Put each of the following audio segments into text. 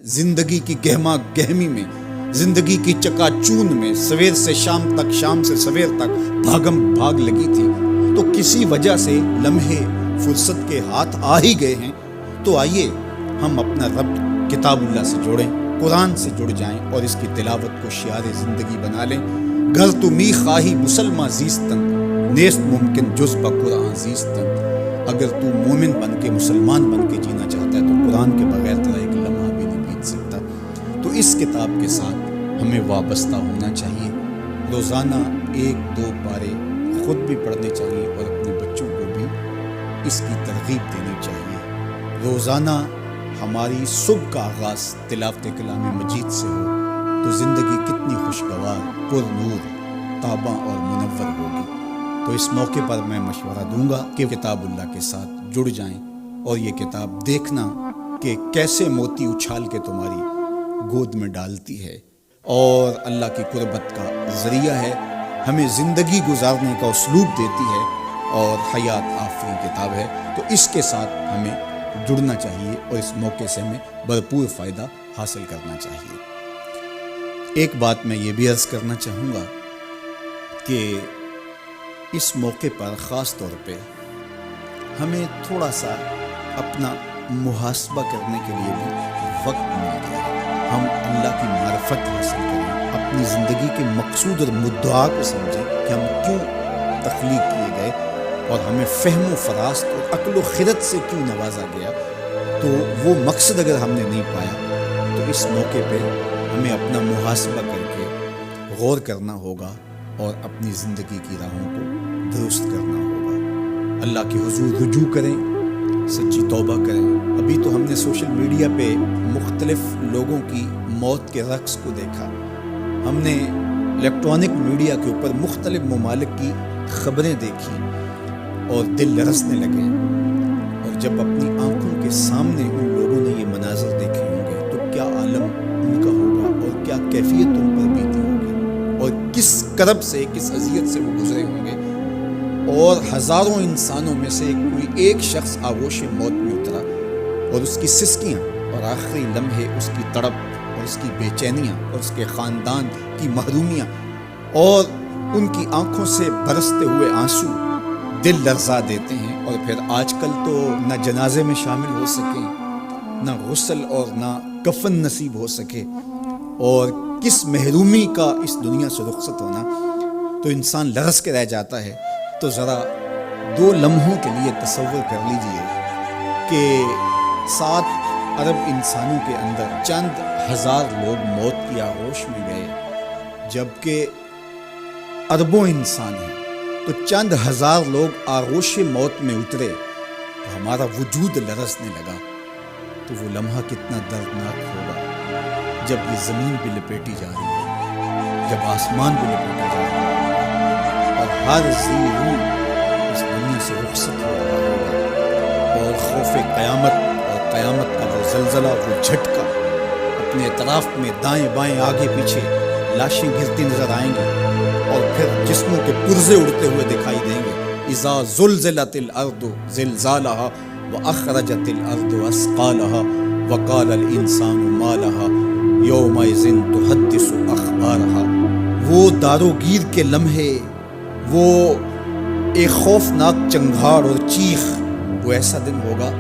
زندگی کی گہما گہمی میں، زندگی کی چکا چون میں سویر سے شام تک، شام سے سویر تک بھاگم بھاگ لگی تھی، تو کسی وجہ سے لمحے فرصت کے ہاتھ آ ہی گئے ہیں، تو آئیے ہم اپنا ربط کتاب اللہ سے جوڑیں، قرآن سے جڑ جائیں اور اس کی تلاوت کو شعار زندگی بنا لیں۔ گھر تو می خواہی مسلمہ زیستن، نیست ممکن جز با قرآن زیستن۔ اگر تو مومن بن کے، مسلمان بن کے جینا چاہتا ہے تو قرآن کے بغیر تیرا ایک لمحہ بھی نہیں بیت سکتا۔ تو اس کتاب کے ساتھ ہمیں وابستہ ہونا چاہیے، روزانہ 1-2 پارے خود بھی پڑھنے چاہیے اور اپنے بچوں کو بھی اس کی ترغیب دینی چاہیے۔ روزانہ ہماری صبح کا آغاز تلاوت کلام مجید سے ہو تو زندگی کتنی خوشگوار، پر نور، تاباں اور منور ہوگی۔ تو اس موقع پر میں مشورہ دوں گا کہ کتاب اللہ کے ساتھ جڑ جائیں اور یہ کتاب دیکھنا کہ کیسے موتی اچھال کے تمہاری گود میں ڈالتی ہے اور اللہ کی قربت کا ذریعہ ہے، ہمیں زندگی گزارنے کا اسلوب دیتی ہے اور حیات آفرین کتاب ہے۔ تو اس کے ساتھ ہمیں جڑنا چاہیے اور اس موقع سے ہمیں بھرپور فائدہ حاصل کرنا چاہیے۔ ایک بات میں یہ بھی عرض کرنا چاہوں گا کہ اس موقع پر خاص طور پہ ہمیں تھوڑا سا اپنا محاسبہ کرنے کے لیے بھی وقت مل گیا۔ ہم اللہ کی معرفت حاصل کریں، اپنی زندگی کے مقصود اور مدعا کو سمجھیں کہ ہم کیوں تخلیق کیے گئے اور ہمیں فہم و فراست اور عقل و خرد سے کیوں نوازا گیا۔ تو وہ مقصد اگر ہم نے نہیں پایا تو اس موقع پہ ہمیں اپنا محاسبہ کر کے غور کرنا ہوگا اور اپنی زندگی کی راہوں کو درست کرنا ہوگا۔ اللہ کے حضور رجوع کریں، سچی توبہ کریں۔ ابھی تو ہم نے سوشل میڈیا پہ مختلف لوگوں کی موت کے رقص کو دیکھا، ہم نے الیکٹرانک میڈیا کے اوپر مختلف ممالک کی خبریں دیکھی اور دل لرزنے لگے، اور جب اپنی آنکھوں کے سامنے ان لوگوں نے یہ مناظر دیکھے ہوں گے تو کیا عالم ان کا ہوگا اور کیا کیفیت ان پر بیتی ہوگی اور کس کرب سے، کس اذیت سے وہ گزرے ہوں گے، اور ہزاروں انسانوں میں سے کوئی ایک شخص آغوش موت میں اترا اور اس کی سسکیاں اور آخری لمحے اس کی تڑپ اور اس کی بے چینیاں اور اس کے خاندان کی محرومیاں اور ان کی آنکھوں سے برستے ہوئے آنسو دل لرزا دیتے ہیں۔ اور پھر آج کل تو نہ جنازے میں شامل ہو سکے، نہ غسل اور نہ کفن نصیب ہو سکے، اور کس محرومی کا اس دنیا سے رخصت ہونا، تو انسان لرز کے رہ جاتا ہے۔ تو ذرا 2 لمحوں کے لیے تصور کر لیجئے کہ 7 ارب انسانوں کے اندر چند ہزار لوگ موت کی آغوش میں گئے، جبکہ اربوں انسان ہیں، تو چند ہزار لوگ آغوش موت میں اترے تو ہمارا وجود لرزنے لگا۔ تو وہ لمحہ کتنا دردناک ہوگا جب یہ زمین بھی لپیٹی جا رہی ہے، جب آسمان بھی لپیٹا جا رہا ہے اور ہر ذی روح اس دنیا سے رخصت ہو رہا ہوگا، اور خوف قیامت اور قیامت کا وہ زلزلہ، وہ جھٹکا، اپنے اطراف میں دائیں بائیں آگے پیچھے لاشیں گرتی نظر آئیں گی، اور پھر جسموں کے پرزے اڑتے ہوئے دکھائی دیں گے۔ اذا زلزلت الارض زلزالها واخرجت الارض اثقالها وقال الانسان ما لها یومئذ تحدث اخبارها۔ وہ داروگیر کے لمحے، وہ ایک خوفناک چنگھاڑ اور چیخ، وہ ایسا دن ہوگا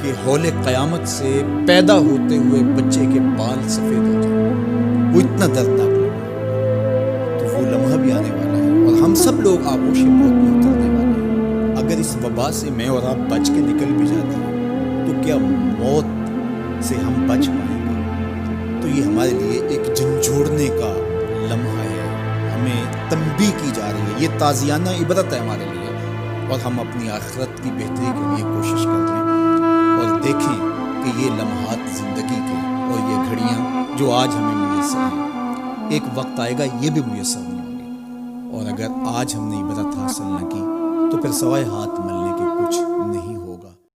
کہ ہول قیامت سے پیدا ہوتے ہوئے بچے کے بال سفید ہو جائیں، وہ اتنا دردناک ہوگا۔ تو وہ لمحہ بھی آنے والا ہے اور ہم سب لوگ آغوش موت میں اترنے والے ہیں۔ اگر اس وبا سے میں اور آپ بچ کے نکل بھی جاتے ہیں تو کیا موت سے ہم بچ پائیں گے؟ تو یہ ہمارے لیے ایک جھنجھوڑنے کا لمحہ ہے، ہمیں تنبیہ کی جا رہی ہے، یہ تازیانہ عبرت ہے ہمارے لیے، اور ہم اپنی آخرت کی بہتری کے لیے کوشش کر لیں اور دیکھیں کہ یہ لمحات زندگی کے اور یہ گھڑیاں جو آج ہمیں میسر ہیں، ایک وقت آئے گا یہ بھی میسر نہیں ہوں گی، اور اگر آج ہم نے عبرت حاصل نہ کی تو پھر سوائے ہاتھ